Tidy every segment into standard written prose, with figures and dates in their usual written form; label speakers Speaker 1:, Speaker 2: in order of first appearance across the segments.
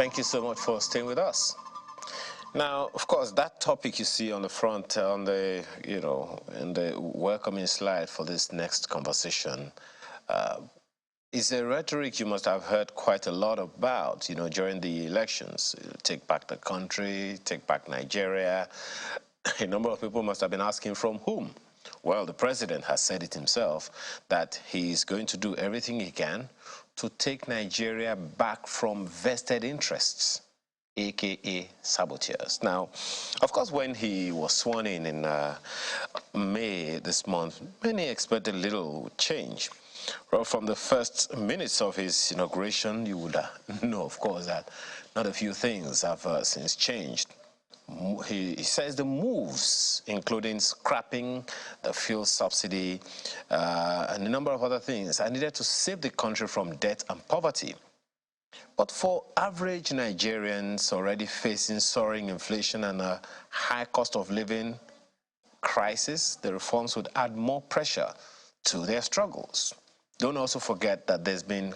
Speaker 1: Thank you so much for staying with us. Now, of course, that topic you see on the front, on the, in the welcoming slide for this next conversation, is a rhetoric you must have heard quite a lot about, during the elections. Take back the country, take back Nigeria. A number of people must have been asking from whom? Well, the president has said it himself that he's going to do everything he can to take Nigeria back from vested interests, aka saboteurs. Now, of course, when he was sworn in May this month, many expected little would change. Well, from the first minutes of his inauguration, you would know, of course, that not a few things have since changed. He says the moves, including scrapping the fuel subsidy and a number of other things, are needed to save the country from debt and poverty. But for average Nigerians already facing soaring inflation and a high cost of living crisis, the reforms would add more pressure to their struggles. Don't also forget that there's been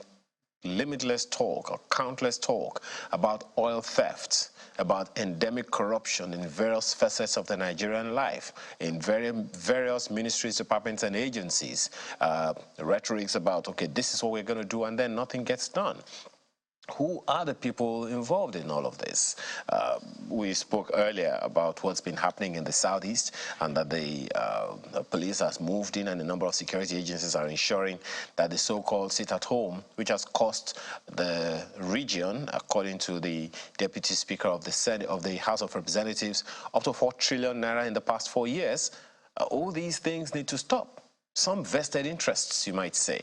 Speaker 1: limitless talk or countless talk about oil theft, about endemic corruption in various facets of the Nigerian life, in various ministries, departments, and agencies. Rhetorics about, okay, this is what we're going to do, and then nothing gets done. Who are the people involved in all of this? We spoke earlier about what's been happening in the southeast, and that the police has moved in, and a number of security agencies are ensuring that the so-called sit-at-home, which has cost the region, according to the Deputy Speaker of the Senate, of the House of Representatives, up to 4 trillion naira in the past 4 years, all these things need to stop. Some vested interests, you might say.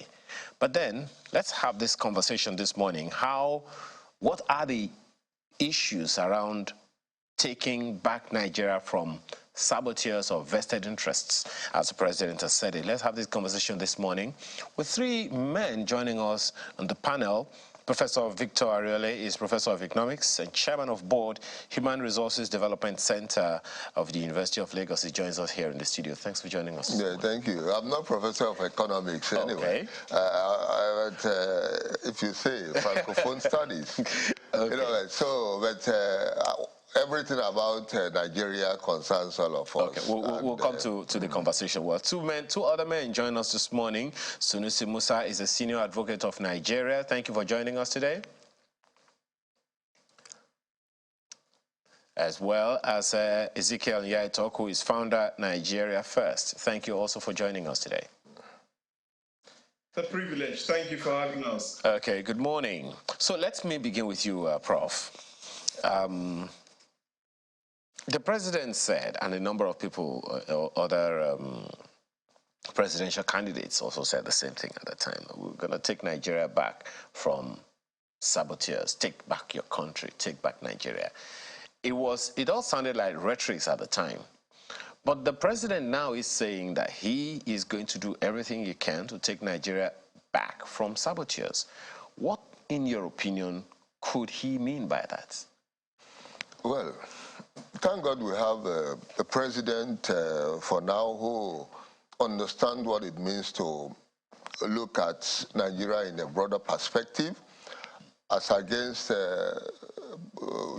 Speaker 1: But then, let's have this conversation this morning. What are the issues around taking back Nigeria from saboteurs or vested interests, as the president has said it? Let's have this conversation this morning with 3 men joining us on the panel. Professor Victor Ariole is Professor of Economics and Chairman of Board, Human Resources Development Center of the University of Lagos. He joins us here in the studio. Thanks for joining us.
Speaker 2: Yeah, thank you. I'm not Professor of Economics anyway.
Speaker 1: Okay.
Speaker 2: If you say Francophone Studies.
Speaker 1: Okay.
Speaker 2: Everything about Nigeria concerns all of us.
Speaker 1: Okay, we'll come to the conversation. Well, 2 other men join us this morning. Sunusi Musa is a senior advocate of Nigeria. Thank you for joining us today. As well as Ezekiel Yaitok, who is founder Nigeria First. Thank you also for joining us today.
Speaker 3: It's a privilege. Thank you for having us.
Speaker 1: Okay, good morning. So let me begin with you, Prof. The president said, and a number of people, other presidential candidates also said the same thing at the time, we're going to take Nigeria back from saboteurs, take back your country, take back Nigeria. It all sounded like rhetoric at the time. But the president now is saying that he is going to do everything he can to take Nigeria back from saboteurs. What, in your opinion, could he mean by that?
Speaker 2: Well, thank God we have a president for now who understands what it means to look at Nigeria in a broader perspective. As against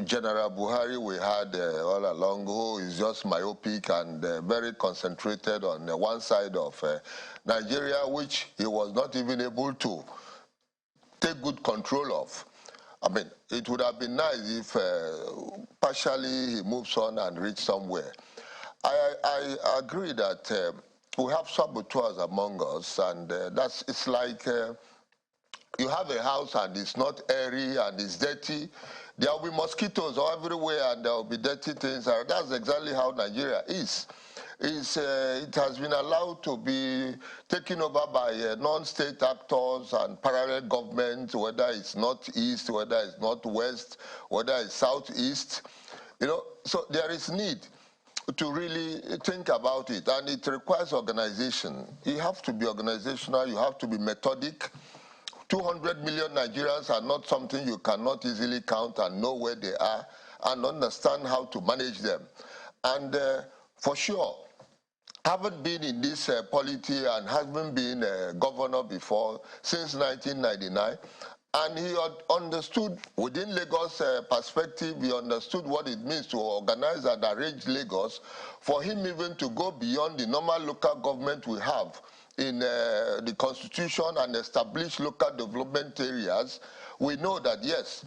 Speaker 2: General Buhari, we had all along, who is just myopic and very concentrated on one side of Nigeria, which he was not even able to take good control of. I mean, it would have been nice if partially he moves on and reach somewhere. I agree that we have saboteurs among us, and it's like you have a house and it's not airy and it's dirty. There will be mosquitoes everywhere and there will be dirty things. And that's exactly how Nigeria is. It has been allowed to be taken over by non-state actors and parallel governments, whether it's northeast, whether it's northwest, whether it's southeast. So there is need to really think about it, and it requires organization. You have to be organizational, you have to be methodic. 200 million Nigerians are not something you cannot easily count and know where they are and understand how to manage them. And for sure, having been in this polity and having been a governor before since 1999, And he had understood, within Lagos perspective, he understood what it means to organize and arrange Lagos, for him even to go beyond the normal local government we have in the constitution and establish local development areas. We know that, yes,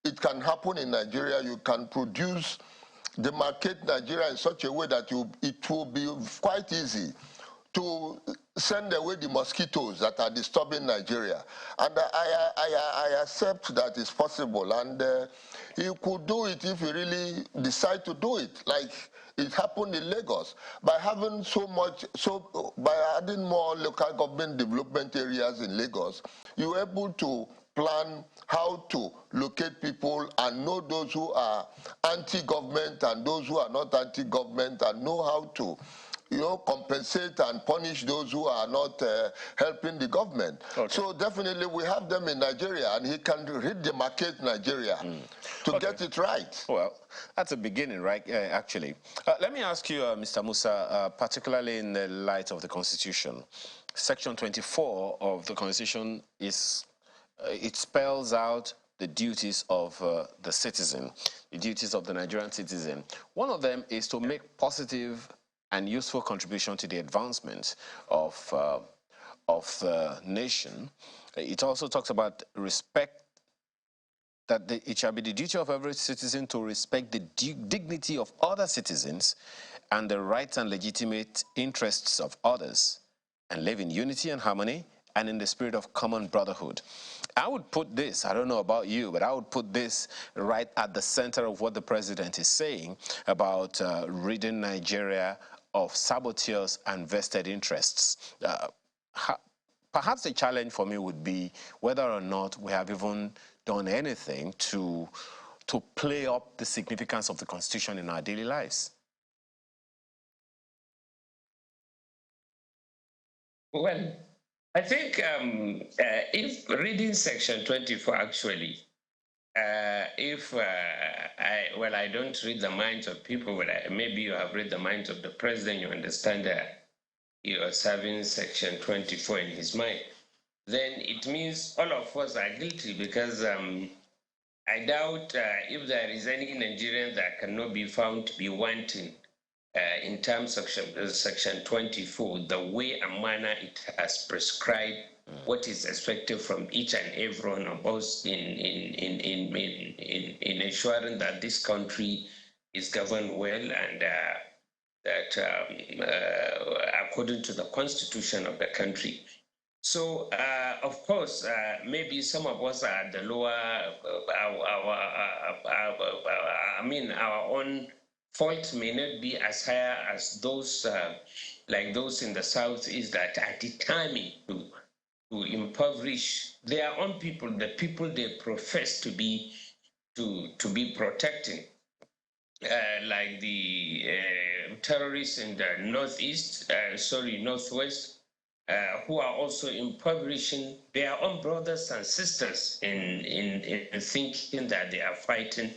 Speaker 2: it can happen in Nigeria. You can produce, demarcate Nigeria in such a way that it will be quite easy to send away the mosquitoes that are disturbing Nigeria. And I accept that it's possible. And he could do it if he really decide to do it, like it happened in Lagos. By having by adding more local government development areas in Lagos, you're able to plan how to locate people and know those who are anti-government and those who are not anti-government, and know how to compensate and punish those who are not helping the government. Okay. So definitely we have them in Nigeria, and he can redemarcate Nigeria to get it right.
Speaker 1: Well, that's a beginning, right, actually. Let me ask you, Mr. Musa, particularly in the light of the Constitution. Section 24 of the Constitution it spells out the duties of the citizen, the duties of the Nigerian citizen. One of them is to make positive and useful contribution to the advancement of the nation. It also talks about respect, that it shall be the duty of every citizen to respect the dignity of other citizens and the rights and legitimate interests of others, and live in unity and harmony and in the spirit of common brotherhood. I would put this, I don't know about you, but I would put this right at the center of what the president is saying about ridding Nigeria of saboteurs and vested interests. Perhaps the challenge for me would be whether or not we have even done anything to play up the significance of the Constitution in our daily lives.
Speaker 4: Well, I think if reading Section 24 actually, I don't read the minds of people, but maybe you have read the minds of the president, you understand that you are serving Section 24 in his mind, then it means all of us are guilty, because I doubt if there is any Nigerian that cannot be found to be wanting in terms of Section 24, the way and manner it has prescribed what is expected from each and every one of us in ensuring that this country is governed well, and that according to the constitution of the country. So, of course, maybe some of us are at the lower, our own fault may not be as high as those, like those in the Southeast that are determined to impoverish their own people, the people they profess to be protecting, like the terrorists in the northwest, who are also impoverishing their own brothers and sisters in thinking that they are fighting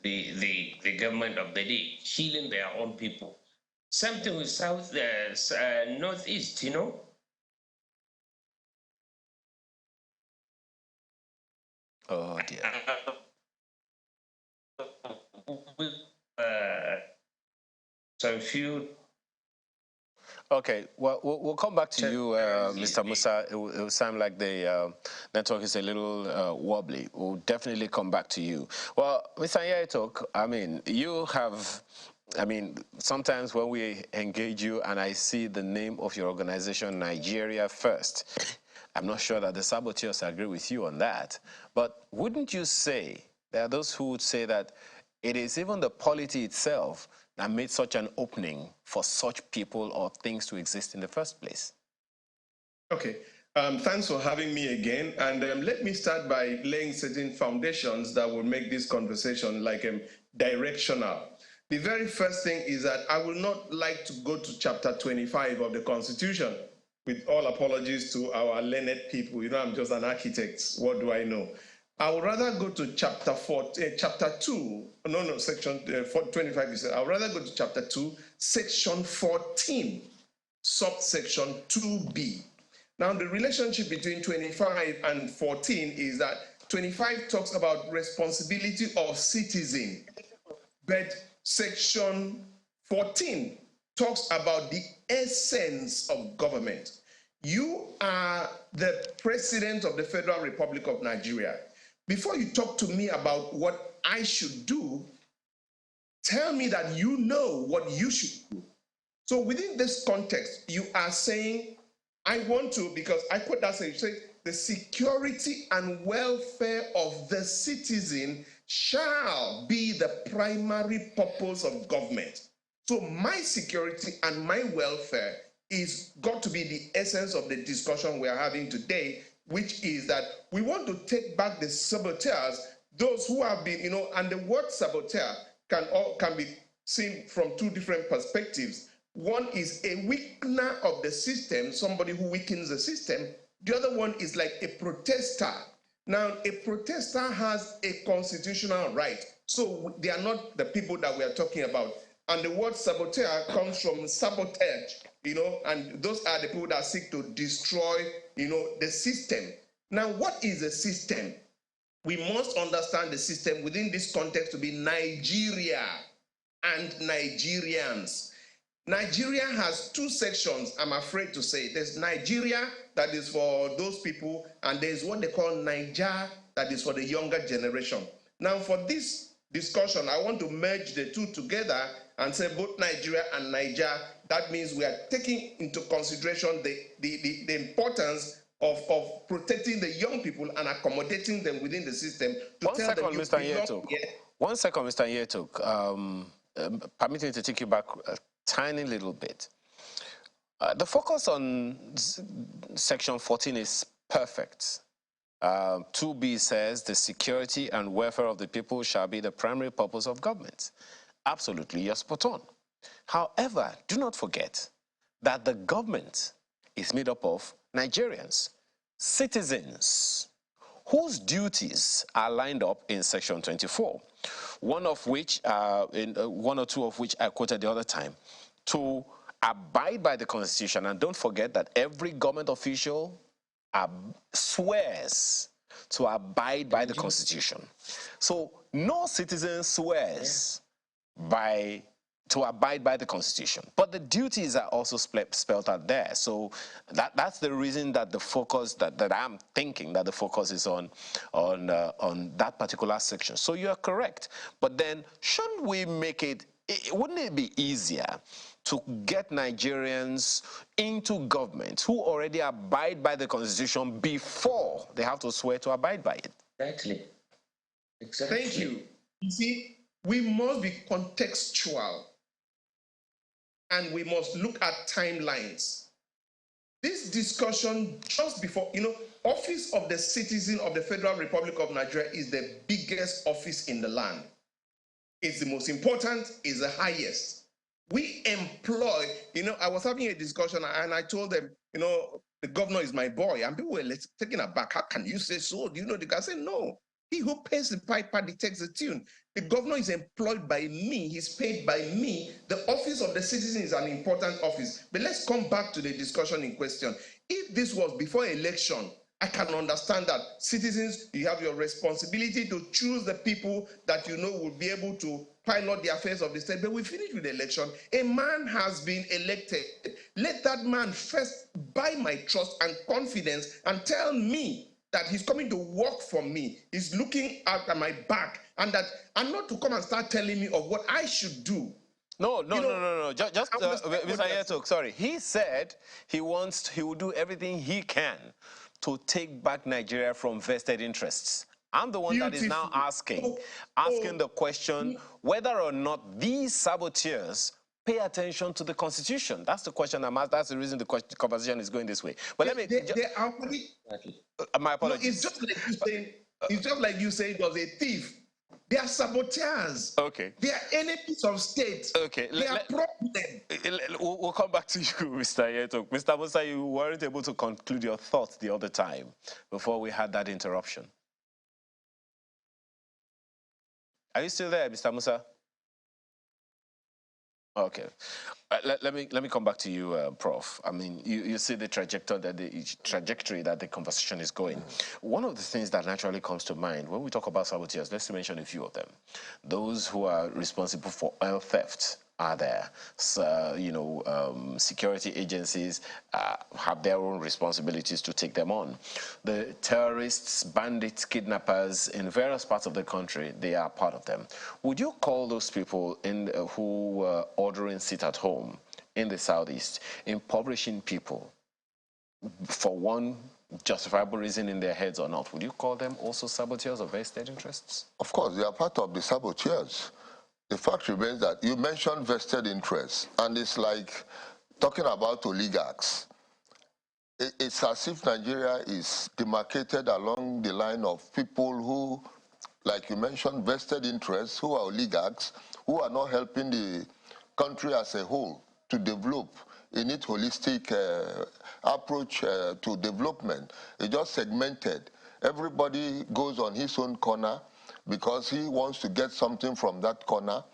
Speaker 4: the government of the day, killing their own people. Something with northeast, you know.
Speaker 1: Oh dear.
Speaker 4: Some few.
Speaker 1: Okay, well, we'll come back to you, Mr. Musa. It will sound like the network is a little wobbly. We'll definitely come back to you. Well, Mr. Yaetok, sometimes when we engage you and I see the name of your organization, Nigeria First, I'm not sure that the saboteurs agree with you on that. But wouldn't you say, there are those who would say that it is even the polity itself that made such an opening for such people or things to exist in the first place?
Speaker 3: Okay, thanks for having me again. And let me start by laying certain foundations that will make this conversation directional. The very first thing is that I will not like to go to chapter 25 of the Constitution, with all apologies to our learned people. You know, I'm just an architect. What do I know? I would rather go to chapter 2. No, section 25. I would rather go to chapter 2, section 14, subsection 2B. Now, the relationship between 25 and 14 is that 25 talks about responsibility of citizen, but section 14 talks about the essence of government. You are the president of the Federal Republic of Nigeria. Before you talk to me about what I should do, tell me that you know what you should do. So within this context, you are saying, I want to, because I quote that saying, the security and welfare of the citizen shall be the primary purpose of government. So my security and my welfare is got to be the essence of the discussion we are having today, which is that we want to take back the saboteurs, those who have been, and the word saboteur can be seen from two different perspectives. One is a weakener of the system, somebody who weakens the system. The other one is like a protester. Now, a protester has a constitutional right. So they are not the people that we are talking about. And the word saboteur comes from sabotage, and those are the people that seek to destroy, the system. Now, what is a system? We must understand the system within this context to be Nigeria and Nigerians. Nigeria has two sections, I'm afraid to say. There's Nigeria, that is for those people, and there's what they call Niger, that is for the younger generation. Now, for this discussion, I want to merge the two together and say both Nigeria and Niger. That means we are taking into consideration the importance of protecting the young people and accommodating them within the system.
Speaker 1: One second, Mr. Yetuk. One second, Mr. Yetuk. Permit me to take you back a tiny little bit. The focus on section 14 is perfect. 2B says the security and welfare of the people shall be the primary purpose of government. Absolutely, you're spot on. However, do not forget that the government is made up of Nigerians, citizens, whose duties are lined up in section 24, one of which, one or two of which I quoted the other time, to abide by the Constitution. And don't forget that every government official swears to abide by the Constitution. So no citizen swears to abide by the Constitution. But the duties are also spelled out there. So that's the reason that the focus, that I'm thinking that the focus is on that particular section. So you're correct. But then shouldn't we make it, wouldn't it be easier to get Nigerians into government who already abide by the Constitution before they have to swear to abide by it?
Speaker 4: Exactly.
Speaker 3: Thank you. You see, we must be contextual and we must look at timelines. This discussion just before, Office of the Citizen of the Federal Republic of Nigeria is the biggest office in the land. It's the most important, it's the highest. We employ, I was having a discussion and I told them, the governor is my boy. And people were taken aback. How can you say so? Do you know the guy? I said, no. He who pays the piper detects the tune. The governor is employed by me. He's paid by me. The office of the citizen is an important office. But let's come back to the discussion in question. If this was before election, I can understand that citizens, you have your responsibility to choose the people that will be able to pilot the affairs of the state. But we finished with the election. A man has been elected. Let that man first buy my trust and confidence and tell me that he's coming to work for me, he's looking out at my back, and not to come and start telling me of what I should do.
Speaker 1: No. Just Mr. Yetuk, sorry. He said he will do everything he can to take back Nigeria from vested interests. I'm the one that is now asking the question whether or not these saboteurs pay attention to the Constitution. That's the question I'm asking. That's the reason the conversation is going this way. But let me... my apologies.
Speaker 3: No, it's just like you saying it was a thief. They are saboteurs.
Speaker 1: Okay.
Speaker 3: They are enemies of state.
Speaker 1: Okay.
Speaker 3: They are problems.
Speaker 1: We'll come back to you, Mr. Yetuk. Mr. Musa, you weren't able to conclude your thoughts the other time before we had that interruption. Are you still there, Mr. Musa? Okay. Let me come back to you, Prof. I mean, you see the trajectory that the conversation is going. One of the things that naturally comes to mind when we talk about saboteurs, let's mention a few of them. Those who are responsible for oil theft are there. So, security agencies have their own responsibilities to take them on. The terrorists, bandits, kidnappers in various parts of the country, they are part of them. Would you call those people who were ordering sit at home in the Southeast, impoverishing people for one justifiable reason in their heads or not, would you call them also saboteurs of vested interests?
Speaker 2: Of course, they are part of the saboteurs. The fact remains that you mentioned vested interests, and it's like talking about oligarchs. It's as if Nigeria is demarcated along the line of people who, like you mentioned, vested interests, who are oligarchs, who are not helping the country as a whole to develop in its holistic approach to development. It's just segmented. Everybody goes on his own corner because he wants to get something from that corner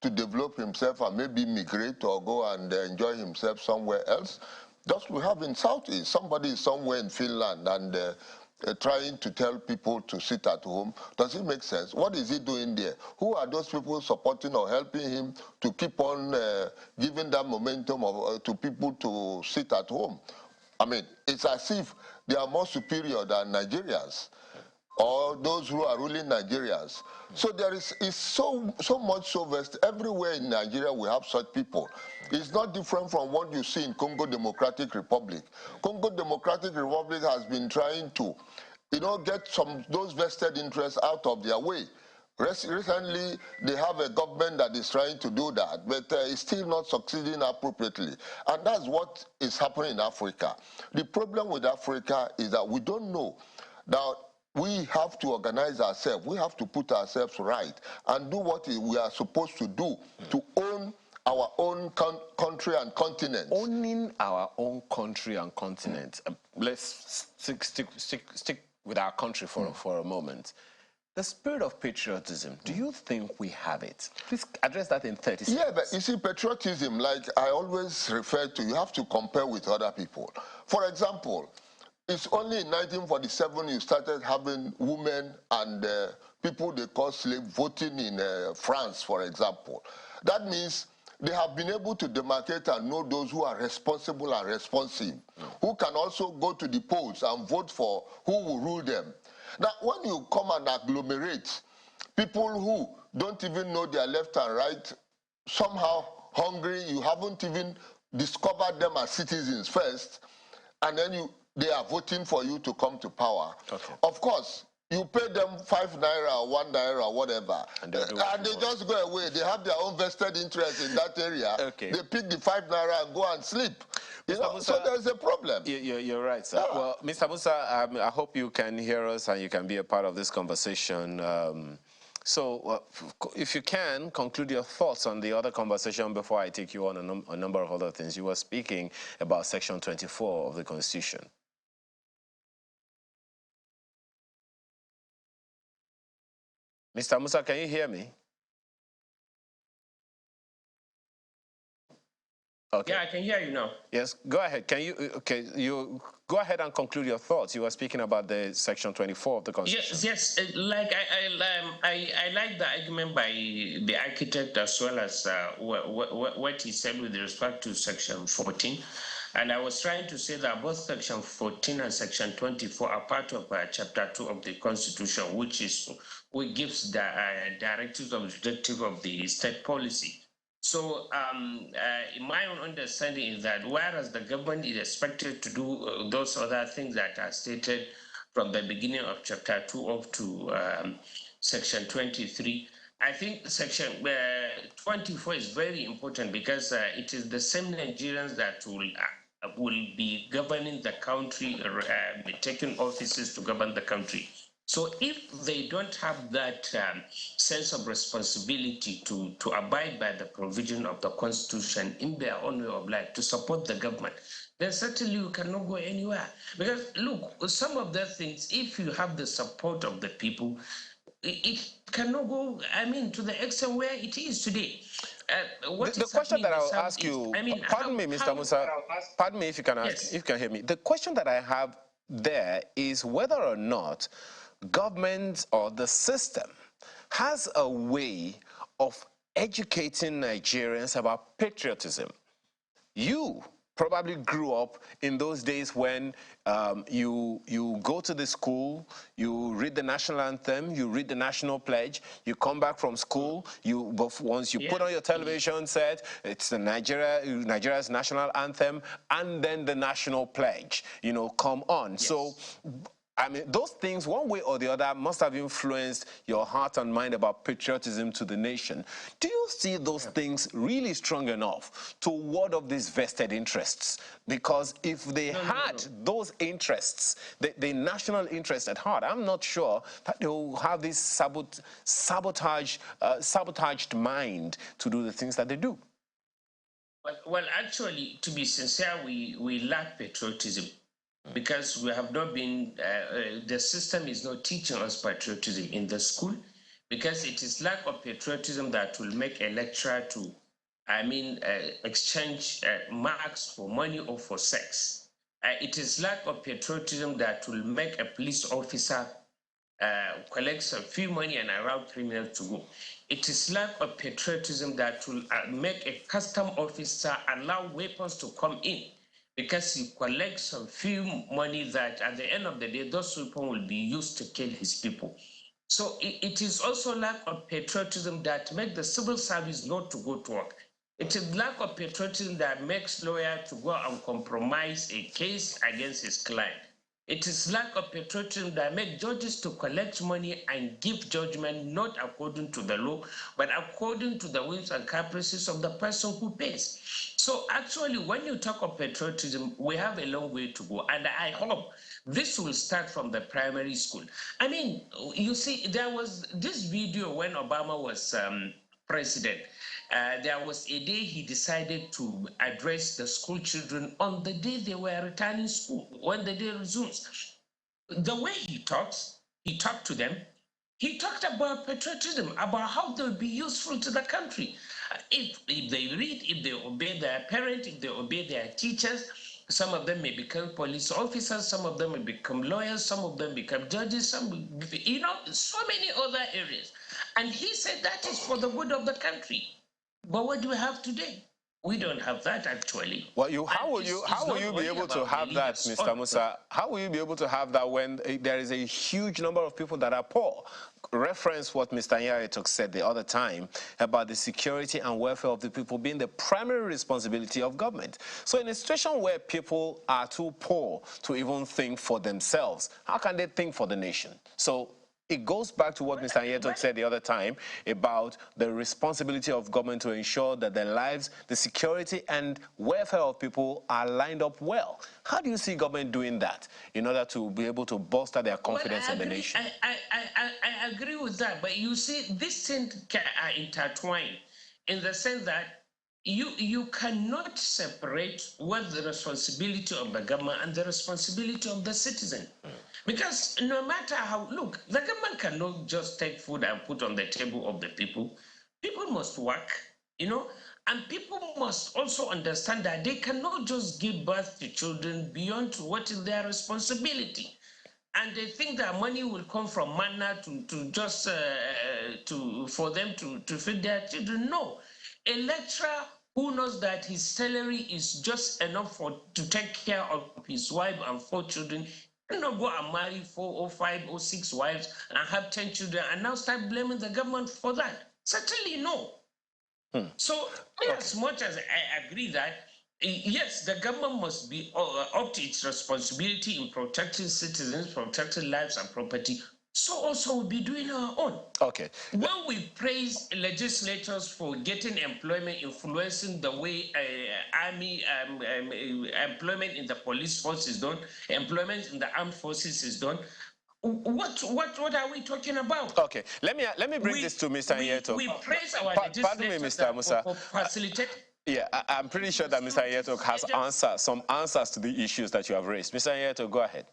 Speaker 2: to develop himself and maybe migrate or go and enjoy himself somewhere else. Just we have in Southeast, somebody is somewhere in Finland and trying to tell people to sit at home. Does it make sense? What is he doing there? Who are those people supporting or helping him to keep on giving that momentum to people to sit at home? I mean, it's as if they are more superior than Nigerians or those who are ruling Nigerians. So there is so much so vast. Everywhere in Nigeria we have such people. It's not different from what you see in Congo Democratic Republic. Congo Democratic Republic has been trying to, get those vested interests out of their way. Recently, they have a government that is trying to do that, but it's still not succeeding appropriately. And that's what is happening in Africa. The problem with Africa is that we don't know. Now, we have to organize ourselves. We have to put ourselves right and do what we are supposed to do to own our own country and continent.
Speaker 1: Owning our own country and continent. Let's stick with our country for a moment. The spirit of patriotism, do you think we have it? Please address that in 30 seconds.
Speaker 2: Yeah, but you see, patriotism, like I always refer to, you have to compare with other people. For example, it's only in 1947 you started having women and people they call slave voting in France, for example. That means they have been able to demarcate and know those who are responsible and responsive, who can also go to the polls and vote for who will rule them. Now, when you come and agglomerate people who don't even know their left and right, somehow hungry, you haven't even discovered them as citizens first, and then they are voting for you to come to power. Okay. Of course, you pay them 5 naira or 1 naira or whatever, and they just go away. They have their own vested interest in that area. Okay. They pick the 5 naira and go and sleep. Musa, so there's a problem.
Speaker 1: You're right, sir. Yeah. Well, Mr. Musa, I hope you can hear us and you can be a part of this conversation. So if you can, conclude your thoughts on the other conversation before I take you on a number of other things. You were speaking about Section 24 of the Constitution. Mr. Musa, can you hear me?
Speaker 4: Okay. Yeah, I can hear you now.
Speaker 1: Yes, go ahead. You go ahead and conclude your thoughts. You were speaking about the Section 24 of the Constitution.
Speaker 4: Yes. Like I like the argument by the architect as well as what he said with respect to Section 14. And I was trying to say that both Section 14 and Section 24 are part of Chapter 2 of the Constitution, which gives the directives of the objective of the state policy. So my own understanding is that whereas the government is expected to do those other things that are stated from the beginning of Chapter 2 up to Section 23, I think Section 24 is very important because it is the same Nigerians that will be governing the country, be taking offices to govern the country. So if they don't have that sense of responsibility to abide by the provision of the Constitution in their own way of life, to support the government, then certainly you cannot go anywhere. Because look, some of the things, if you have the support of the people, it cannot go, to the extent where it is today.
Speaker 1: The question that I'll ask you, pardon me, Mr. Musa, pardon me if you can ask, if you can hear me. The question that I have there is whether or not government or the system has a way of educating Nigerians about patriotism. You probably grew up in those days when you go to the school, you read the national anthem, you read the national pledge, you come back from school, once you put on your television set, it's the Nigeria's national anthem, and then the national pledge, come on. Yes. So I mean, those things, one way or the other, must have influenced your heart and mind about patriotism to the nation. Do you see those things really strong enough to ward off these vested interests? Because if they had those interests, the national interest at heart, I'm not sure that they will have this sabotaged mind to do the things that they do.
Speaker 4: Well, actually, to be sincere, we lack patriotism. Because we have not been, the system is not teaching us patriotism in the school, because it is lack of patriotism that will make a lecturer to, exchange marks for money or for sex. It is lack of patriotism that will make a police officer collect some few money and allow criminals to go. It is lack of patriotism that will make a custom officer allow weapons to come in, because he collects some few money that at the end of the day, those weapons will be used to kill his people. So it is also lack of patriotism that makes the civil service not to go to work. It is lack of patriotism that makes lawyer to go and compromise a case against his client. It is lack of patriotism that makes judges to collect money and give judgment not according to the law, but according to the whims and caprices of the person who pays. So actually, when you talk of patriotism, we have a long way to go. And I hope this will start from the primary school. I mean, you see, there was this video when Obama was president. There was a day he decided to address the school children on the day they were returning school, when the day resumes. The way he talked to them, he talked about patriotism, about how they'll be useful to the country. If they read, if they obey their parents, if they obey their teachers, some of them may become police officers, some of them may become lawyers, some of them become judges, so many other areas. And he said that is for the good of the country. But what do we have today? We don't have that, actually.
Speaker 1: Well, how will you be able to have that, Mr. Musa? How will you be able to have that when there is a huge number of people that are poor? Reference what Mr. Nyayetok said the other time about the security and welfare of the people being the primary responsibility of government. So in a situation where people are too poor to even think for themselves, how can they think for the nation? So it goes back to what Mr. Nyayetok said the other time about the responsibility of government to ensure that their lives, the security and welfare of people are lined up well. How do you see government doing that in order to be able to bolster their confidence in the nation?
Speaker 4: I agree with that, but you see, these things are intertwined in the sense that you cannot separate what the responsibility of the government and the responsibility of the citizen. Because no matter how, look, the government cannot just take food and put on the table of the people. People must work, and people must also understand that they cannot just give birth to children beyond what is their responsibility. And they think that money will come from manna for them to feed their children. No. A lecturer who knows that his salary is just enough to take care of his wife and 4 children, not go and marry 4 or 5 or 6 wives and have 10 children and now start blaming the government for that. Certainly no. So as much as I agree that, yes, the government must be up to its responsibility in protecting citizens, protecting lives and property, so also we'll be doing our own.
Speaker 1: Okay.
Speaker 4: When we praise legislators for getting employment, influencing the way army employment in the police force is done, employment in the armed forces is done, what are we talking about?
Speaker 1: Okay, let me bring this to Mr. Nyayetok.
Speaker 4: We praise our legislators.
Speaker 1: Pardon me, Mr. Musa.
Speaker 4: For facilitate.
Speaker 1: Yeah, I'm pretty sure that Mr. Nyayetok has some answers to the issues that you have raised. Mr. Nyayetok, go ahead.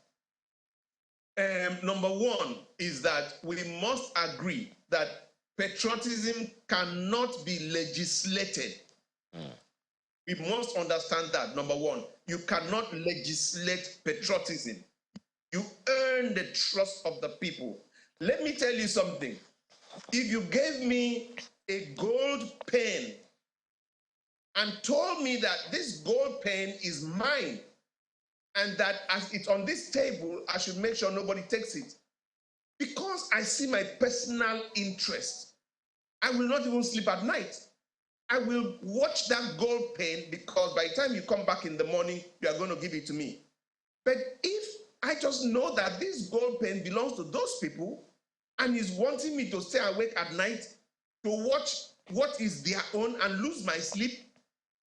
Speaker 3: Number one is that we must agree that patriotism cannot be legislated. We must understand that, number one. You cannot legislate patriotism. You earn the trust of the people. Let me tell you something. If you gave me a gold pen and told me that this gold pen is mine and that as it's on this table, I should make sure nobody takes it, because I see my personal interest, I will not even sleep at night. I will watch that gold pen, because by the time you come back in the morning, you are going to give it to me. But if I just know that this gold pen belongs to those people and is wanting me to stay awake at night to watch what is their own and lose my sleep,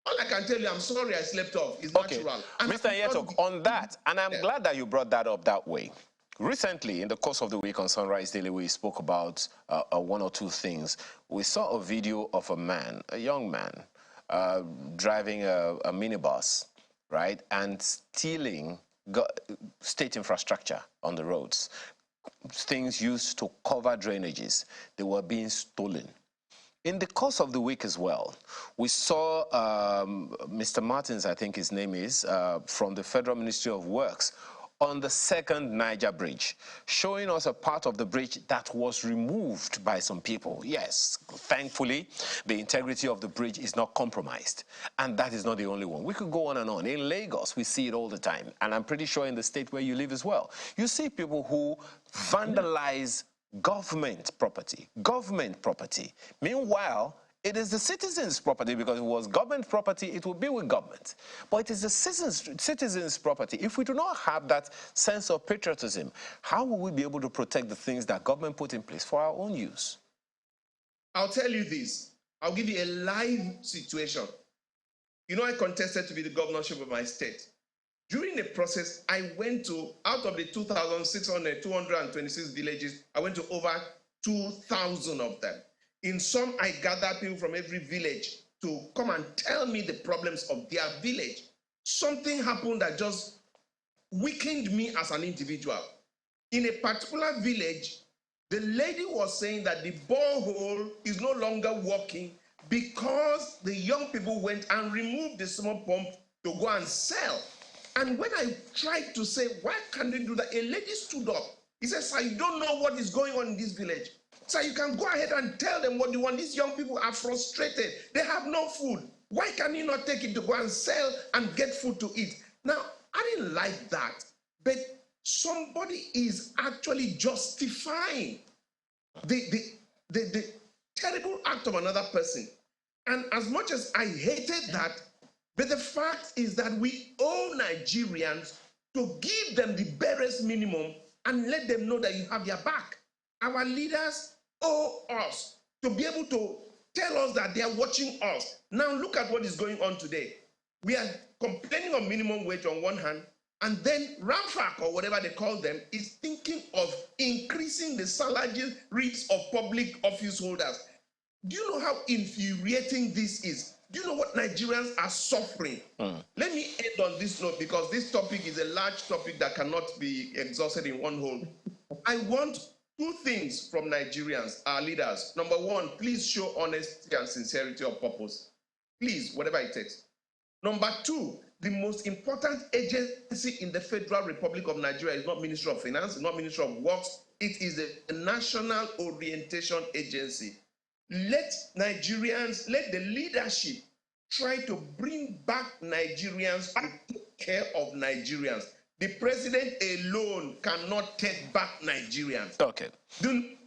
Speaker 3: all I can tell you, I'm sorry I slept off. It's natural. And
Speaker 1: Mr. Yetok, on that, and I'm glad that you brought that up that way. Recently, in the course of the week on Sunrise Daily, we spoke about one or two things. We saw a video of a man, a young man, driving a minibus, right, and stealing state infrastructure on the roads. Things used to cover drainages, they were being stolen. In the course of the week as well, we saw Mr. Martins, I think his name is, from the Federal Ministry of Works, on the second Niger Bridge, showing us a part of the bridge that was removed by some people. Yes, thankfully, the integrity of the bridge is not compromised. And that is not the only one. We could go on and on. In Lagos, we see it all the time. And I'm pretty sure in the state where you live as well. You see people who vandalize government property. Meanwhile, it is the citizens' property, because if it was government property, it would be with government. But it is the citizens' property. If we do not have that sense of patriotism, how will we be able to protect the things that government put in place for our own use?
Speaker 3: I'll tell you this. I'll give you a live situation. You know, I contested to be the governorship of my state. During the process, I went to, out of the 226 villages, I went to over 2,000 of them. In some, I gathered people from every village to come and tell me the problems of their village. Something happened that just weakened me as an individual. In a particular village, the lady was saying that the borehole is no longer working because the young people went and removed the small pump to go and sell. And when I tried to say, why can't they do that? A lady stood up. He said, sir, you don't know what is going on in this village. Sir, you can go ahead and tell them what you want. These young people are frustrated. They have no food. Why can you not take it to go and sell and get food to eat? Now, I didn't like that. But somebody is actually justifying the terrible act of another person. And as much as I hated that, but the fact is that we owe Nigerians to give them the barest minimum and let them know that you have their back. Our leaders owe us to be able to tell us that they are watching us. Now look at what is going on today. We are complaining of minimum wage on one hand, and then Ramfak, or whatever they call them, is thinking of increasing the salaries of public office holders. Do you know how infuriating this is? Do you know what Nigerians are suffering? Let me end on this note, because this topic is a large topic that cannot be exhausted in one whole. I want two things from Nigerians, our leaders. Number one, please show honesty and sincerity of purpose. Please, whatever it takes. Number two, the most important agency in the Federal Republic of Nigeria is not Ministry of Finance, it's not Ministry of Works, it is the National Orientation Agency. Let Nigerians, let the leadership try to bring back Nigerians to take care of Nigerians. The president alone cannot take back Nigerians.
Speaker 1: Okay.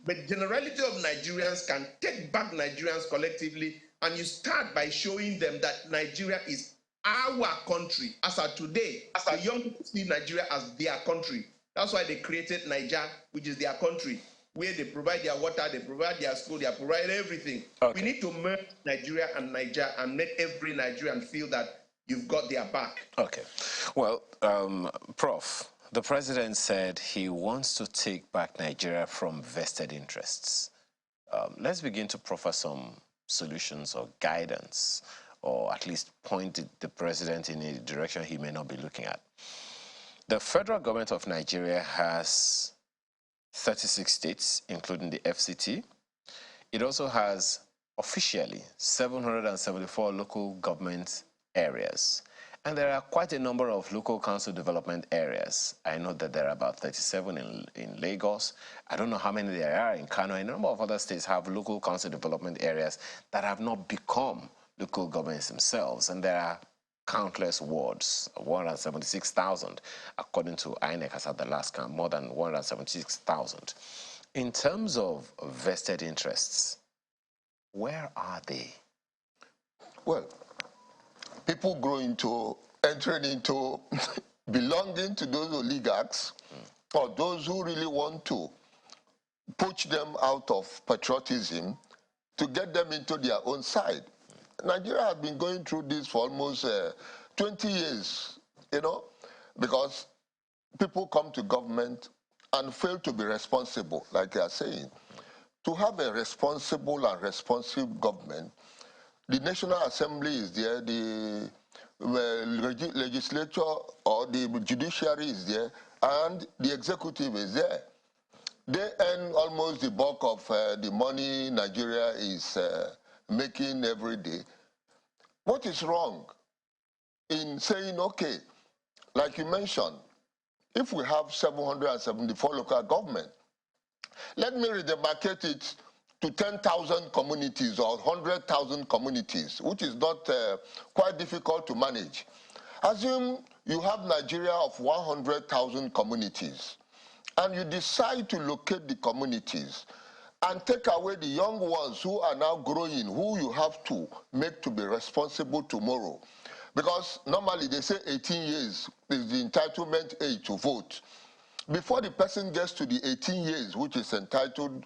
Speaker 3: But generality of Nigerians can take back Nigerians collectively, and you start by showing them that Nigeria is our country. As of today, as the young people see Nigeria as their country. That's why they created Niger, which is their country, where they provide their water, they provide their school, they provide everything. Okay. We need to merge Nigeria and Niger and make every Nigerian feel that you've got their back.
Speaker 1: Okay. Well, Prof, the president said he wants to take back Nigeria from vested interests. Let's begin to proffer some solutions or guidance, or at least point the president in a direction he may not be looking at. The federal government of Nigeria has 36 states, including the FCT. it also has officially 774 local government areas. And there are quite a number of local council development areas. I know that there are about 37 in Lagos. I don't know how many there are in Kano. A number of other states have local council development areas that have not become local governments themselves. And there are countless wards, 176,000, according to INEC as at the last count, more than 176,000. In terms of vested interests, where are they?
Speaker 2: Well, people entering into belonging to those oligarchs or those who really want to poach them out of patriotism to get them into their own side. Nigeria has been going through this for almost 20 years, you know, because people come to government and fail to be responsible, like they are saying. To have a responsible and responsive government, the National Assembly is there, the legislature or the judiciary is there, and the executive is there. They earn almost the bulk of the money Nigeria is making every day. What is wrong in saying, okay, like you mentioned, if we have 774 local government, let me redemarcate it to 10,000 communities or 100,000 communities, which is not quite difficult to manage. Assume you have Nigeria of 100,000 communities, and you decide to locate the communities and take away the young ones who are now growing, who you have to make to be responsible tomorrow. Because normally they say 18 years is the entitlement age to vote. Before the person gets to the 18 years, which is entitled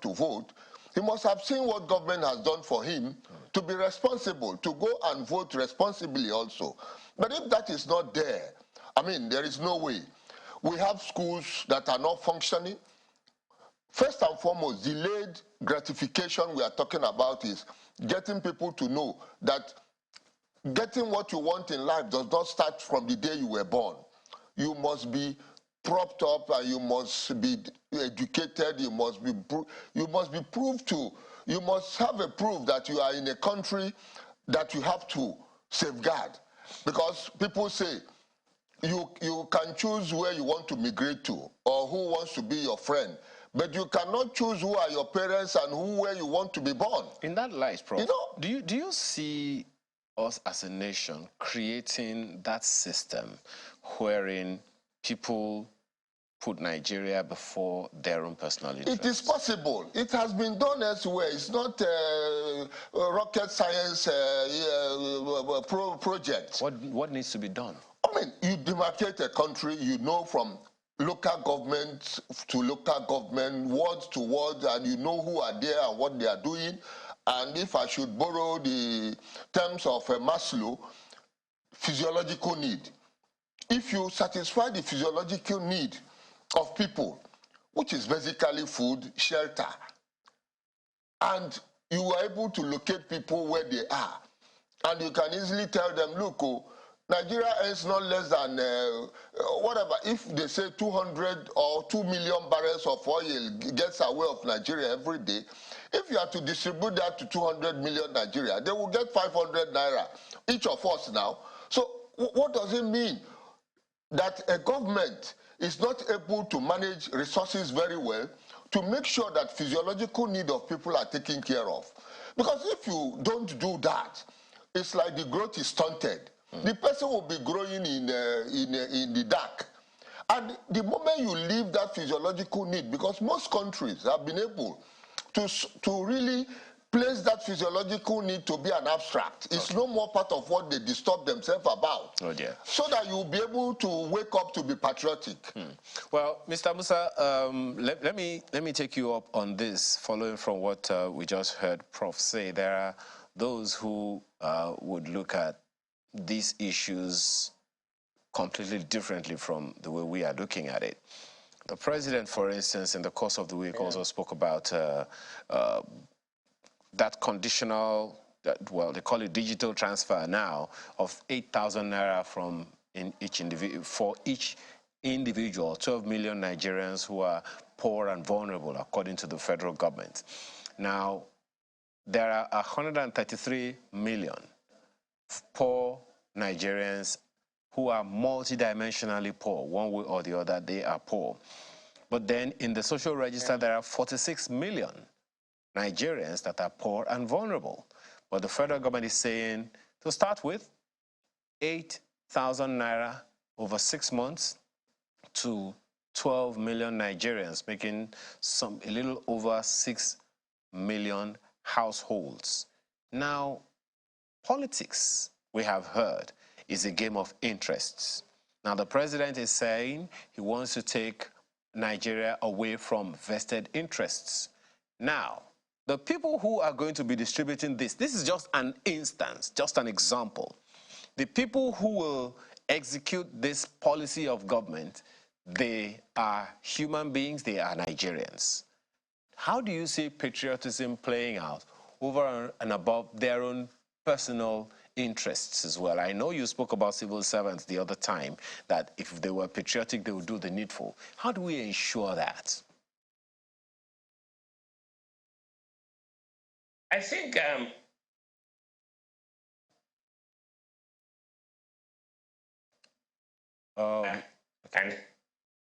Speaker 2: to vote, he must have seen what government has done for him to be responsible, to go and vote responsibly also. But if that is not there, I mean, there is no way. We have schools that are not functioning. First and foremost, delayed gratification we are talking about is getting people to know that getting what you want in life does not start from the day you were born. You must be propped up and you must be educated, you must be proved to, you must have a proof that you are in a country that you have to safeguard. Because people say, you can choose where you want to migrate to or who wants to be your friend, but you cannot choose who are your parents and where you want to be born.
Speaker 1: In that light, Prof,
Speaker 2: you know,
Speaker 1: do you see us as a nation creating that system wherein people put Nigeria before their own personal interests?
Speaker 2: It is possible. It has been done elsewhere. It's not a rocket science project.
Speaker 1: What needs to be done?
Speaker 2: I mean, you demarcate a country, you know, from local government to local government, ward to ward, and you know who are there and what they are doing. And if I should borrow the terms of Maslow, physiological need. If you satisfy the physiological need of people, which is basically food, shelter, and you are able to locate people where they are, and you can easily tell them, look, Nigeria earns not less than, whatever, if they say 200 or 2 million barrels of oil gets away of Nigeria every day, if you are to distribute that to 200 million Nigeria, they will get 500 naira, each of us now. So what does it mean? That a government is not able to manage resources very well to make sure that physiological need of people are taken care of. Because if you don't do that, it's like the growth is stunted. The person will be growing in the dark. And the moment you leave that physiological need, because most countries have been able to really place that physiological need to be an abstract. It's no more part of what they disturb themselves about.
Speaker 1: Oh dear.
Speaker 2: So that you'll be able to wake up to be patriotic.
Speaker 1: Well, Mr. Musa, let me take you up on this, following from what we just heard Prof say. There are those who would look at these issues completely differently from the way we are looking at it. The president, for instance, in the course of the week also spoke about that conditional, well, they call it digital transfer now, of 8,000 naira from for each individual, 12 million Nigerians who are poor and vulnerable, according to the federal government. Now, there are 133 million poor Nigerians who are multidimensionally poor. One way or the other, they are poor. But then in the social register, there are 46 million Nigerians that are poor and vulnerable. But the federal government is saying, to start with, 8,000 naira over 6 months to 12 million Nigerians, making a little over 6 million households. Now, politics, we have heard, is a game of interests. Now, the president is saying he wants to take Nigeria away from vested interests. Now, the people who are going to be distributing this is just an instance, just an example. The people who will execute this policy of government, they are human beings, they are Nigerians. How do you see patriotism playing out over and above their own personal interests as well? I know you spoke about civil servants the other time, that if they were patriotic, they would do the needful. How do we ensure that?
Speaker 4: I think and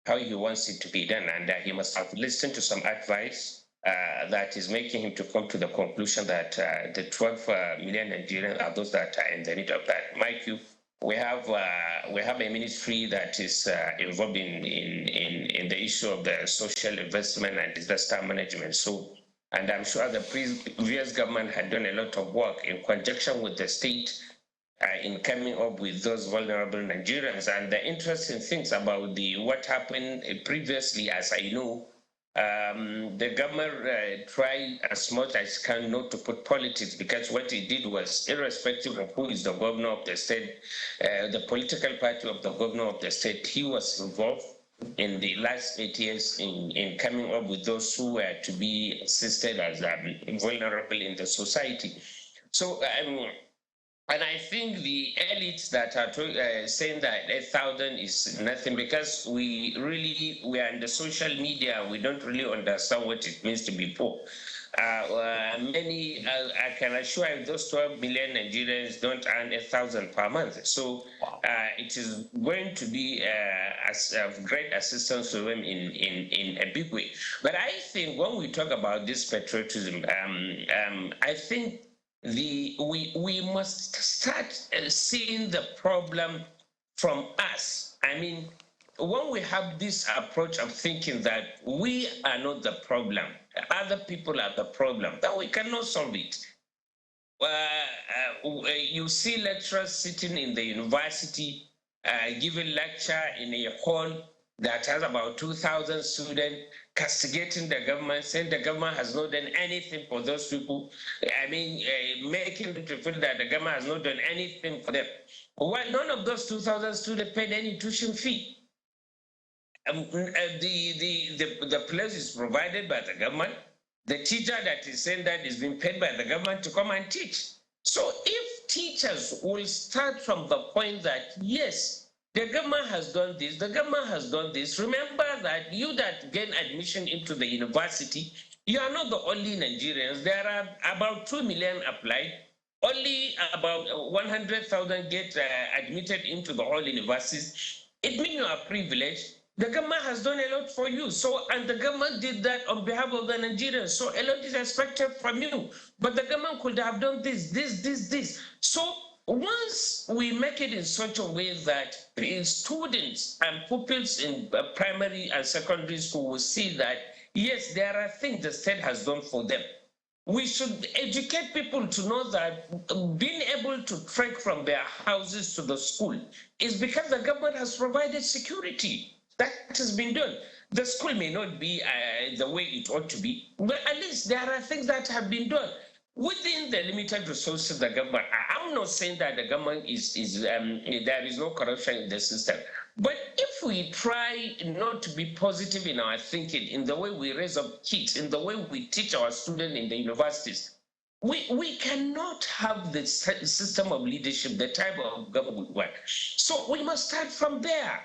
Speaker 4: how he wants it to be done, and he must have listened to some advice that is making him to come to the conclusion that the 12 million Nigerians are those that are in the need of that. Mind you, we have a ministry that is involved in the issue of the social investment and disaster management. So, and I'm sure the previous government had done a lot of work in conjunction with the state in coming up with those vulnerable Nigerians. And the interesting things about what happened previously, as I know, the government tried as much as can not to put politics, because what it did was, irrespective of who is the governor of the state, the political party of the governor of the state, he was involved in the last 8 years in coming up with those who were to be assisted as vulnerable in the society. So, and I think the elites that are saying that 8,000 is nothing, because we are in the social media, we don't really understand what it means to be poor. Many, I can assure you, those 12 million Nigerians don't earn 1,000 per month. So it is going to be of great assistance to them in a big way. But I think when we talk about this patriotism, I think we must start seeing the problem from us. I mean, when we have this approach of thinking that we are not the problem, other people are the problem, then we cannot solve it. You see lecturers sitting in the university giving lecture in a hall that has about 2,000 students, castigating the government, saying the government has not done anything for those people. I mean, making them feel that the government has not done anything for them. Well, none of those 2,000 students paid any tuition fee. The place is provided by the government. The teacher that is saying that is being paid by the government to come and teach. So if teachers will start from the point that, yes, the government has done this, the government has done this. Remember that you that gain admission into the university, you are not the only Nigerians. There are about 2 million applied. Only about 100,000 get admitted into the whole universities. It means you are privileged. The government has done a lot for you. So, and the government did that on behalf of the Nigerians. So a lot is expected from you. But the government could have done this. So once we make it in such a way that students and pupils in primary and secondary school will see that, yes, there are things the state has done for them. We should educate people to know that being able to trek from their houses to the school is because the government has provided security. That has been done. The school may not be the way it ought to be, but at least there are things that have been done within the limited resources of the government. I'm not saying that the government there is no corruption in the system, but if we try not to be positive in our thinking, in the way we raise up kids, in the way we teach our students in the universities, we cannot have the system of leadership, the type of government we want. So we must start from there.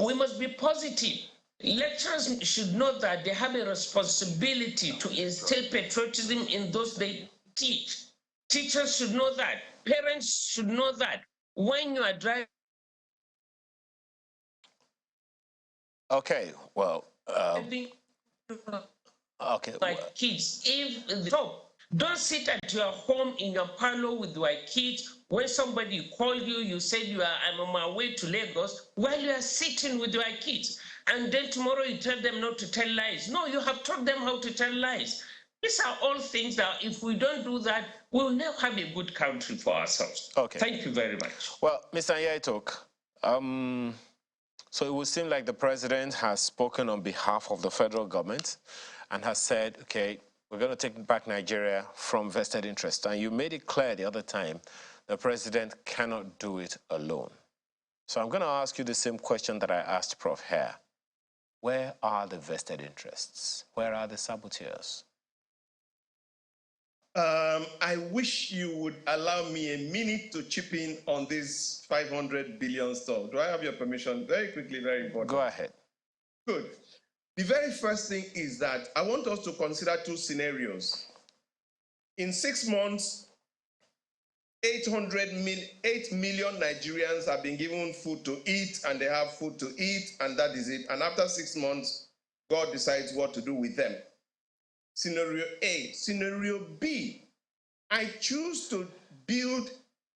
Speaker 4: We must be positive. Lecturers should know that they have a responsibility to instill patriotism in those they teach. Teachers should know that. Parents should know that. When you are driving.
Speaker 1: Okay, well, okay.
Speaker 4: My kids, if don't sit at your home in your parlor with your kids. When somebody called you, you said I'm on my way to Lagos while you are sitting with your kids. And then tomorrow you tell them not to tell lies. No, you have taught them how to tell lies. These are all things that if we don't do that, we'll never have a good country for ourselves.
Speaker 1: Okay.
Speaker 4: Thank you very much.
Speaker 1: Well, Mr. Nyaitok, so it would seem like the president has spoken on behalf of the federal government and has said, okay, we're going to take back Nigeria from vested interest. And you made it clear the other time the president cannot do it alone. So I'm going to ask you the same question that I asked Prof. Hare. Where are the vested interests? Where are the saboteurs?
Speaker 3: I wish you would allow me a minute to chip in on this 500 billion stuff. Do I have your permission? Very quickly, very important.
Speaker 1: Go ahead.
Speaker 3: Good. The very first thing is that I want us to consider two scenarios. In 6 months, 8 million Nigerians have been given food to eat, and they have food to eat, and that is it. And after 6 months, God decides what to do with them. Scenario A. Scenario B, I choose to build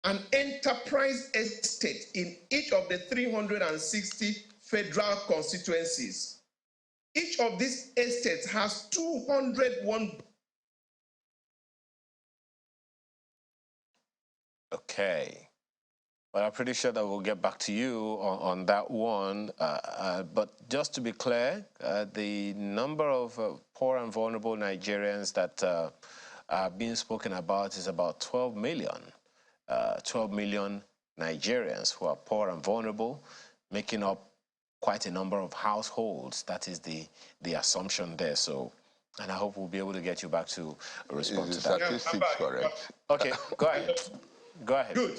Speaker 3: an enterprise estate in each of the 360 federal constituencies. Each of these estates has 201.
Speaker 1: Okay. Well, I'm pretty sure that we'll get back to you on that one. But just to be clear, the number of poor and vulnerable Nigerians that are being spoken about is about 12 million. 12 million Nigerians who are poor and vulnerable, making up quite a number of households. That is the assumption there. So, and I hope we'll be able to get you back to respond to that.
Speaker 2: Statistics correct?
Speaker 1: Okay, go ahead. Go ahead.
Speaker 3: Good.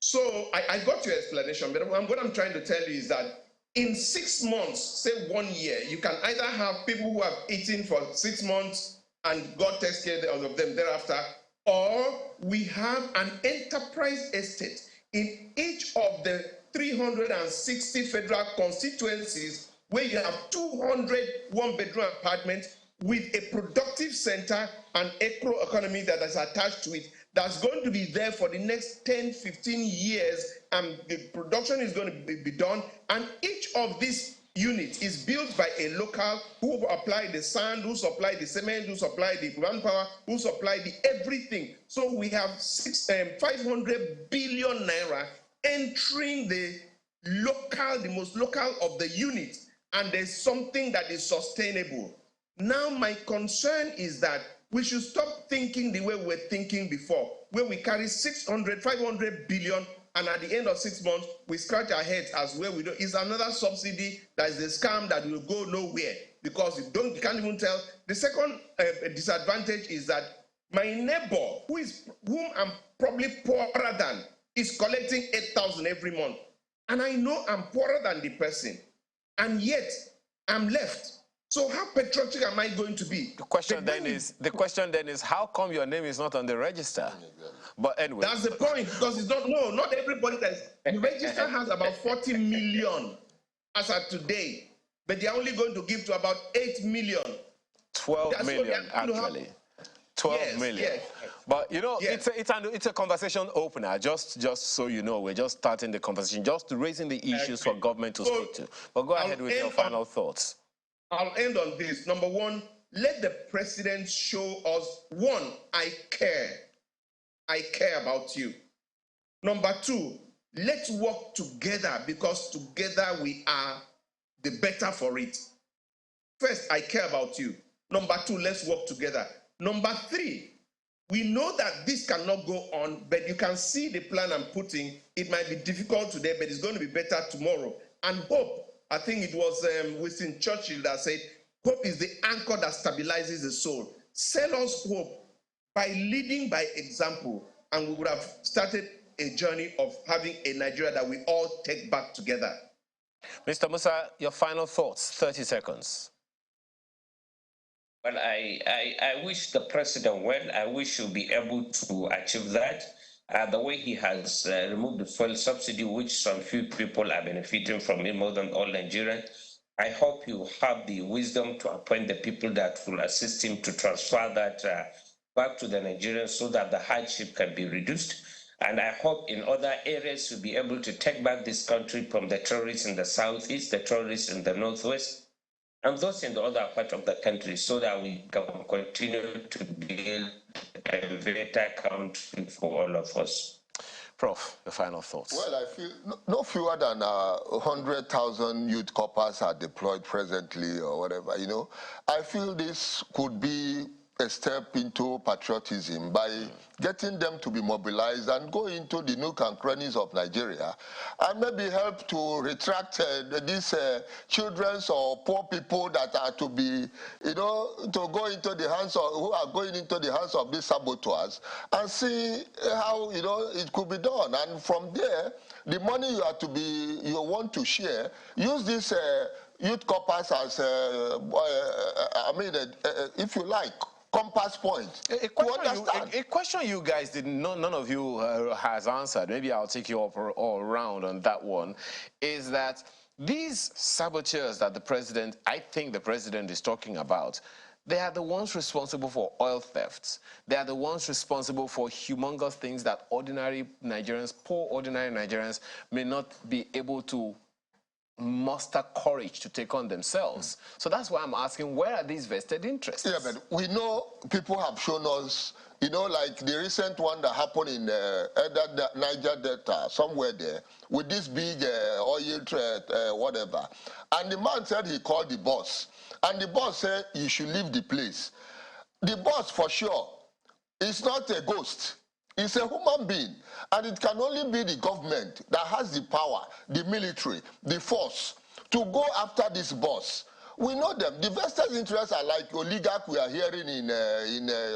Speaker 3: So I got your explanation, but what I'm trying to tell you is that in 6 months, say 1 year, you can either have people who have eaten for 6 months and God takes care of them thereafter, or we have an enterprise estate in each of the 360 federal constituencies where you have 200 one-bedroom apartments with a productive center and economy that is attached to it, that's going to be there for the next 10, 15 years, and the production is going to be done. And each of these units is built by a local who apply the sand, who supply the cement, who supply the manpower, who supply the everything. So we have 500 billion naira entering the most local of the units, and there's something that is sustainable. Now, my concern is that we should stop thinking the way we were thinking before, where we carry 500 billion, and at the end of 6 months, we scratch our heads as where we do. It's another subsidy that is a scam that will go nowhere because you can't even tell. The second disadvantage is that my neighbor, whom I'm probably poorer than, is collecting 8,000 every month. And I know I'm poorer than the person, and yet I'm left. So how patriotic am I going to be?
Speaker 1: The question then is how come your name is not on the register? But anyway.
Speaker 3: That's the point, because it's not everybody the register has about 40 million as of today, but they're only going to give to about 8 million.
Speaker 1: 12 million, actually. 12 million. Yes. But you know, yes, it's a conversation opener. Just so you know, we're just starting the conversation, just raising the issues for government to speak to. But go ahead with your final thoughts.
Speaker 3: I'll end on this. Number one, let the president show us, one, I care. I care about you. Number two, let's work together, because together we are the better for it. First, I care about you. Number two, let's work together. Number three, we know that this cannot go on, but you can see the plan I'm putting. It might be difficult today, but it's going to be better tomorrow. And hope, I think it was Winston Churchill that said, hope is the anchor that stabilizes the soul. Sell us hope by leading by example, and we would have started a journey of having a Nigeria that we all take back together.
Speaker 1: Mr. Musa, your final thoughts, 30 seconds.
Speaker 4: Well, I wish the president well. I wish he'll be able to achieve that. The way he has removed the fuel subsidy, which some few people are benefiting from it more than all Nigerians, I hope you have the wisdom to appoint the people that will assist him to transfer that back to the Nigerians so that the hardship can be reduced. And I hope in other areas to be able to take back this country from the terrorists in the southeast, the terrorists in the northwest, and those in the other part of the country, so that we can continue to build a better country for all of us.
Speaker 1: Prof, the final thoughts.
Speaker 2: Well, I feel no fewer than 100,000 youth corps are deployed presently or whatever, you know. I feel this could be a step into patriotism by getting them to be mobilized and go into the nook and crannies of Nigeria and maybe help to retract these children or poor people that are to be, you know, to go into the hands of, who are going into the hands of these saboteurs and see how, you know, it could be done. And from there, the money you are to be, you want to share, use this youth corpus as, if you like, compass point.
Speaker 1: A question you guys didn't know, none of you has answered. Maybe I'll take you all around on that one. Is that these saboteurs that I think the president is talking about, they are the ones responsible for oil thefts. They are the ones responsible for humongous things that ordinary Nigerians, poor ordinary Nigerians, may not be able to muster courage to take on themselves. So that's why I'm asking, where are these vested interests?
Speaker 2: Yeah, but we know people have shown us, you know, like the recent one that happened in Niger Delta, somewhere there, with this big oil trade, whatever. And the man said he called the boss. And the boss said you should leave the place. The boss, for sure, is not a ghost. It's a human being. And it can only be the government that has the power, the military, the force, to go after this boss. We know them. The vested interests are like oligarchs we are hearing in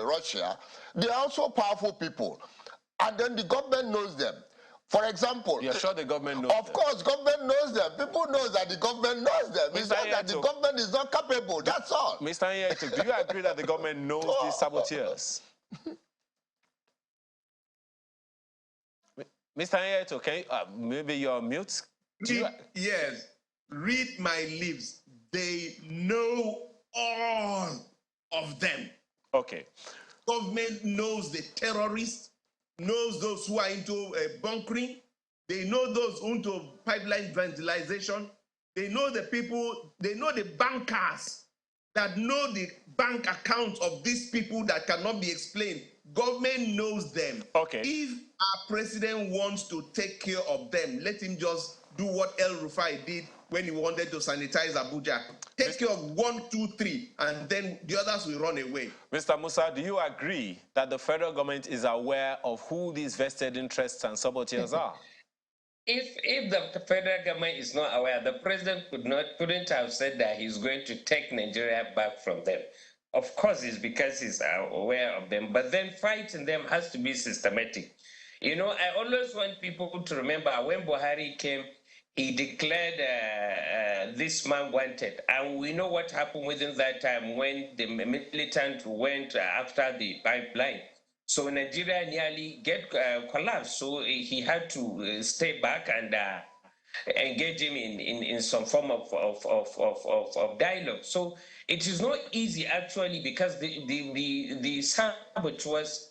Speaker 2: Russia. They are also powerful people. And then the government knows them. For example,
Speaker 1: you're sure the government knows
Speaker 2: them? Of course, government knows them. People know that the government knows them. It's not that the government is not capable. That's all.
Speaker 1: Mr. Nyeto, do you agree that the government knows these saboteurs? Mr. Nyeto, okay, maybe you're on mute.
Speaker 3: Yes, read my lips. They know all of them.
Speaker 1: Okay.
Speaker 3: Government knows the terrorists, knows those who are into bunkering. They know those into pipeline vandalization. They know the people, they know the bankers that know the bank accounts of these people that cannot be explained. Government knows them.
Speaker 1: Okay.
Speaker 3: If our president wants to take care of them, let him just do what El Rufai did when he wanted to sanitize Abuja. Take care of 1, 2, 3, and then the others will run away.
Speaker 1: Mr. Musa, do you agree that the federal government is aware of who these vested interests and saboteurs are?
Speaker 4: If the federal government is not aware, the president couldn't have said that he's going to take Nigeria back from them. Of course, it's because he's aware of them, but then fighting them has to be systematic. You know, I always want people to remember when Buhari came, he declared this man wanted. And we know what happened within that time when the militant went after the pipeline. So Nigeria nearly collapsed. So he had to stay back and engage him in some form of dialogue. So it is not easy actually, because the saboteurs,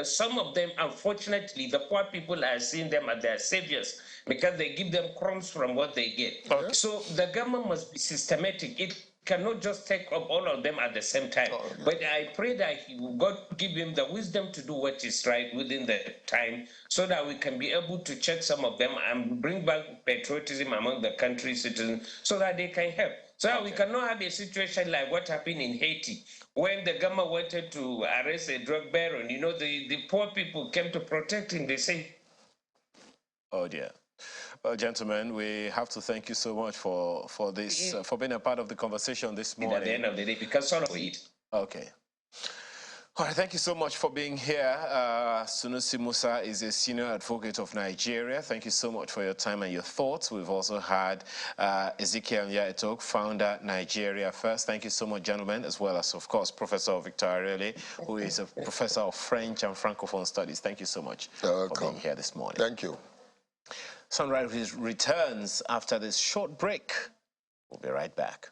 Speaker 4: some of them, unfortunately, the poor people are seeing them as their saviors because they give them crumbs from what they get. Okay. So the government must be systematic. It cannot just take up all of them at the same time. Oh, yeah. But I pray that God give him the wisdom to do what is right within the time, so that we can be able to check some of them and bring back patriotism among the country citizens, so that they can help. So that we cannot have a situation like what happened in Haiti, when the government wanted to arrest a drug baron. You know, the poor people came to protect him. They say,
Speaker 1: oh dear. Well, gentlemen, we have to thank you so much for this, for being a part of the conversation this morning.
Speaker 4: At the end of the day, because all of it.
Speaker 1: Okay. All right, thank you so much for being here. Sunusi Musa is a senior advocate of Nigeria. Thank you so much for your time and your thoughts. We've also had Ezekiel Nyaetok, founder, Nigeria First. Thank you so much, gentlemen, as well as, of course, Professor Victor Arele, who is a professor of French and Francophone studies. Thank you so much for being here this morning.
Speaker 2: Thank you.
Speaker 1: Sunrise returns after this short break. We'll be right back.